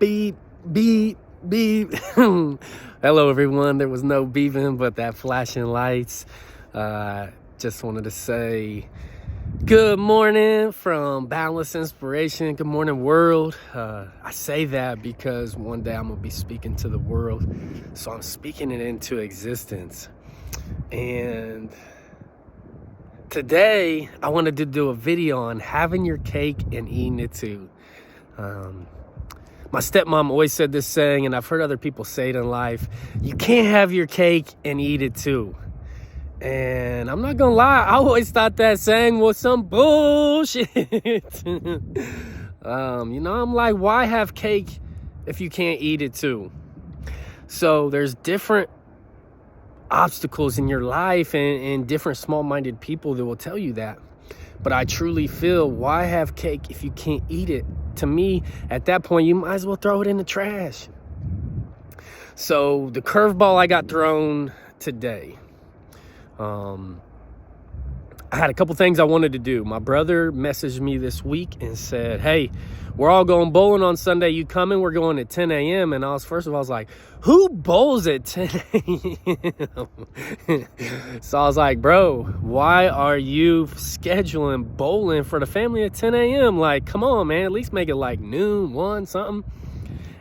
Beep, beep, beep. Hello, everyone. There was no beeping, but that flashing lights. Just wanted to say good morning from Boundless Inspiration. Good morning, world. I say that because one day I'm going to be speaking to the world. So I'm speaking it into existence. And today I wanted to do a video on having your cake and eating it too. My stepmom always said this saying, and I've heard other people say it in life: you can't have your cake and eat it too. And I'm not gonna lie, I always thought that saying was some bullshit. I'm like, why have cake if you can't eat it too? So there's different obstacles in your life and different small-minded people that will tell you that. But I truly feel, why have cake if you can't eat it? To me, at that point, you might as well throw it in the trash. So the curveball I got thrown today, I had a couple things I wanted to do. My brother messaged me this week and said, hey, we're all going bowling on Sunday. You coming? We're going at 10 a.m. And I was like, who bowls at 10 a.m.? So I was like, bro, why are you scheduling bowling for the family at 10 a.m.? Like, come on, man, at least make it like noon, 1, something.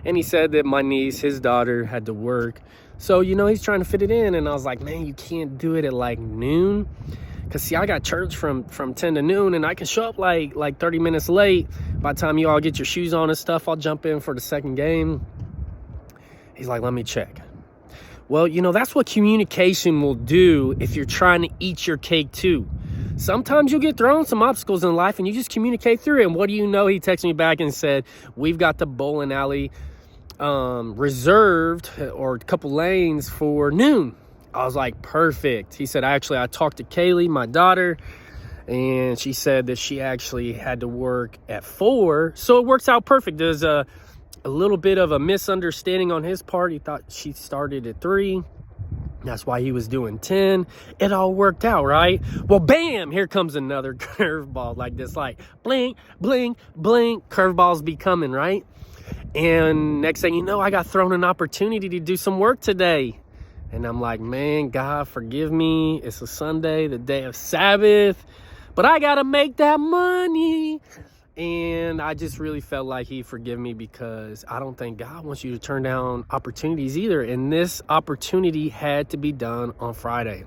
And he said that my niece, his daughter, had to work. So, he's trying to fit it in. And I was like, man, you can't do it at like noon. Because, see, I got church from 10 to noon, and I can show up like 30 minutes late. By the time you all get your shoes on and stuff, I'll jump in for the second game. He's like, let me check. Well, that's what communication will do if you're trying to eat your cake too. Sometimes you'll get thrown some obstacles in life, and you just communicate through it. And what do you know? He texted me back and said, we've got the bowling alley reserved, or a couple lanes, for noon. I was like, perfect. He said, I talked to Kaylee, my daughter, and she said that she actually had to work at 4. So it works out perfect. There's a little bit of a misunderstanding on his part. He thought she started at 3. That's why he was doing 10. It all worked out, right? Well, bam, here comes another curveball like this, like blink, blink, blink. Curveballs be coming, right? And next thing you know, I got thrown an opportunity to do some work today. And I'm like, man, God, forgive me. It's a Sunday, the day of Sabbath, but I got to make that money. And I just really felt like he'd forgive me, because I don't think God wants you to turn down opportunities either. And this opportunity had to be done on Friday.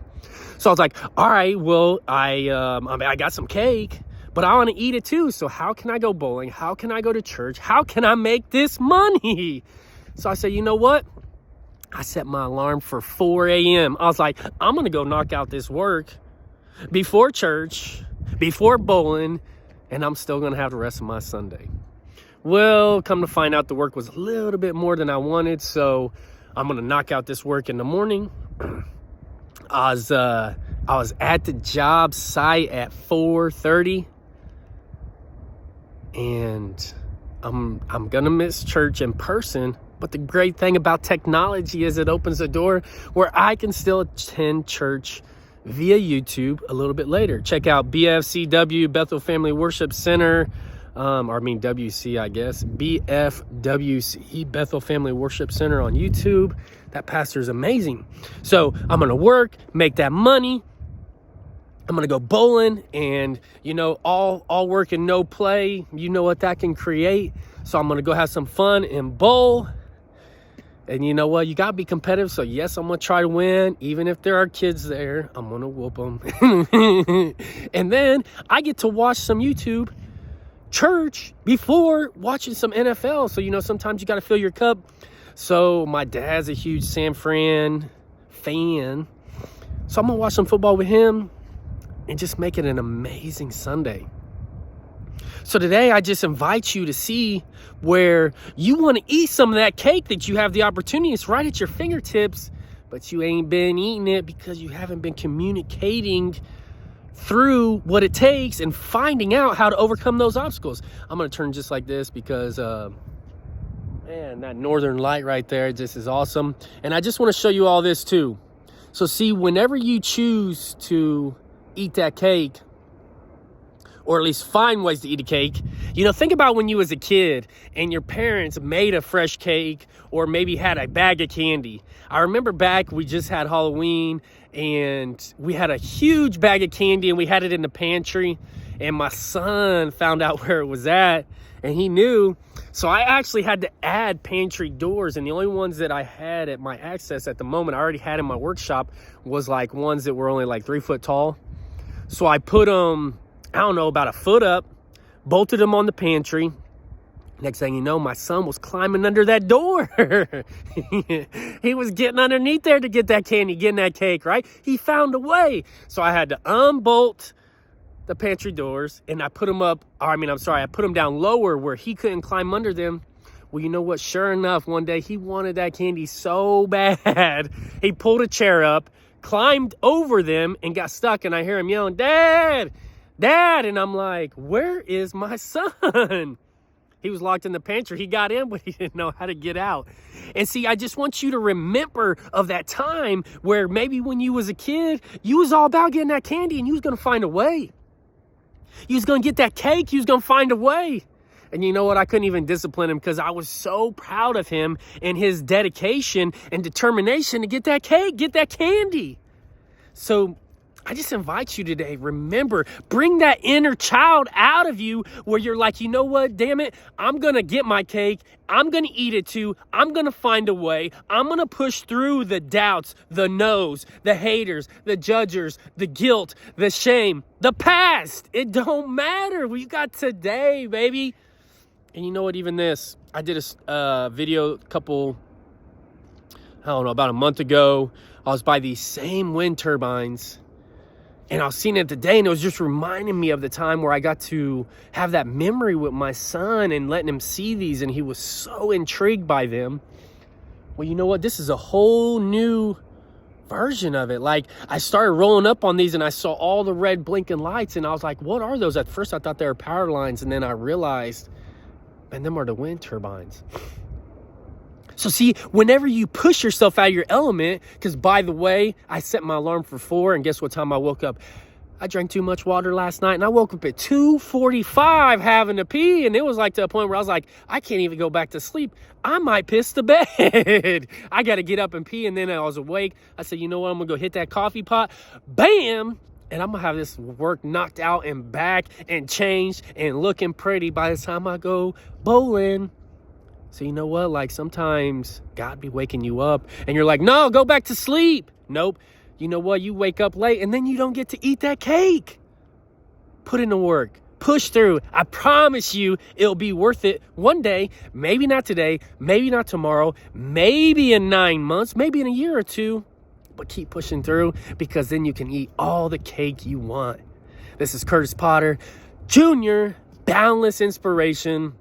So I was like, all right, well, I got some cake, but I want to eat it too. So how can I go bowling? How can I go to church? How can I make this money? So I said, you know what? I set my alarm for 4 a.m. I was like, I'm going to go knock out this work before church, before bowling, and I'm still going to have the rest of my Sunday. Well, come to find out, the work was a little bit more than I wanted, so I'm going to knock out this work in the morning. I was at the job site at 4:30, and I'm going to miss church in person. But the great thing about technology is it opens a door where I can still attend church via YouTube a little bit later. Check out BFCW, Bethel Family Worship Center, WC, I guess. BFWC, Bethel Family Worship Center on YouTube. That pastor is amazing. So I'm going to work, make that money. I'm going to go bowling, and, all work and no play. You know what that can create. So I'm going to go have some fun and bowl. And you know what? You got to be competitive. So, yes, I'm going to try to win. Even if there are kids there, I'm going to whoop them. And then I get to watch some YouTube church before watching some NFL. So, sometimes you got to fill your cup. So my dad's a huge San Fran fan. So I'm going to watch some football with him and just make it an amazing Sunday. So today, I just invite you to see where you want to eat some of that cake that you have the opportunity. It's right at your fingertips, but you ain't been eating it because you haven't been communicating through what it takes and finding out how to overcome those obstacles. I'm going to turn just like this because, man, that northern light right there just is awesome. And I just want to show you all this too. So see, whenever you choose to eat that cake, or at least find ways to eat a cake. Think about when you was a kid and your parents made a fresh cake or maybe had a bag of candy. I remember back, we just had Halloween and we had a huge bag of candy and we had it in the pantry, and my son found out where it was at and he knew. So I actually had to add pantry doors, and the only ones that I had at my access at the moment, I already had in my workshop, was like ones that were only like 3 foot tall. So I put them, I don't know, about a foot up, bolted them on the pantry. Next thing you know, my son was climbing under that door. He was getting underneath there to get that candy, getting that cake, right? He found a way. So I had to unbolt the pantry doors, and I put them up, I put them down lower where he couldn't climb under them. Well, you know what? Sure enough, one day he wanted that candy so bad. He pulled a chair up, climbed over them, and got stuck, and I hear him yelling, "Dad, Dad!" And I'm like, where is my son? He was locked in the pantry. He got in, but he didn't know how to get out. And see, I just want you to remember of that time where maybe when you was a kid, you was all about getting that candy and you was going to find a way. You was going to get that cake. You was going to find a way. And you know what? I couldn't even discipline him because I was so proud of him and his dedication and determination to get that cake, get that candy. So I just invite you today, remember, bring that inner child out of you where you're like, you know what, damn it, I'm going to get my cake. I'm going to eat it too. I'm going to find a way. I'm going to push through the doubts, the no's, the haters, the judgers, the guilt, the shame, the past. It don't matter. We got today, baby. And you know what, even this, I did a video about a month ago. I was by these same wind turbines. And I was seeing it today, and it was just reminding me of the time where I got to have that memory with my son and letting him see these, and he was so intrigued by them. Well, you know what? This is a whole new version of it. Like, I started rolling up on these, and I saw all the red blinking lights, and I was like, what are those? At first, I thought they were power lines, and then I realized, man, them are the wind turbines. So see, whenever you push yourself out of your element, because by the way, I set my alarm for 4, and guess what time I woke up? I drank too much water last night, and I woke up at 2:45 having to pee, and it was like to a point where I was like, I can't even go back to sleep. I might piss the bed. I got to get up and pee, and then I was awake. I said, you know what? I'm going to go hit that coffee pot. Bam! And I'm going to have this work knocked out and back and changed and looking pretty by the time I go bowling. So you know what? Like, sometimes God be waking you up and you're like, no, go back to sleep. Nope. You know what? You wake up late and then you don't get to eat that cake. Put in the work. Push through. I promise you it'll be worth it one day. Maybe not today. Maybe not tomorrow. Maybe in 9 months. Maybe in a year or 2. But keep pushing through, because then you can eat all the cake you want. This is Kurtis Potter Jr., Boundless Inspiration.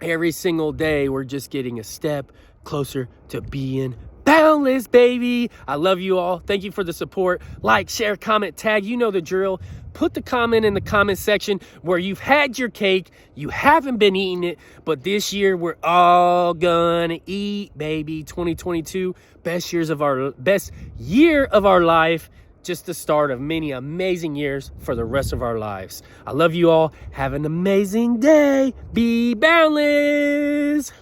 Every single day, we're just getting a step closer to being boundless, baby. I love you all. Thank you for the support. Like, share, comment, tag. You know the drill. Put the comment in the comment section where you've had your cake, you haven't been eating it, but this year we're all gonna eat, baby. 2022, best year of our life. Just the start of many amazing years for the rest of our lives. I love you all. Have an amazing day. Be boundless.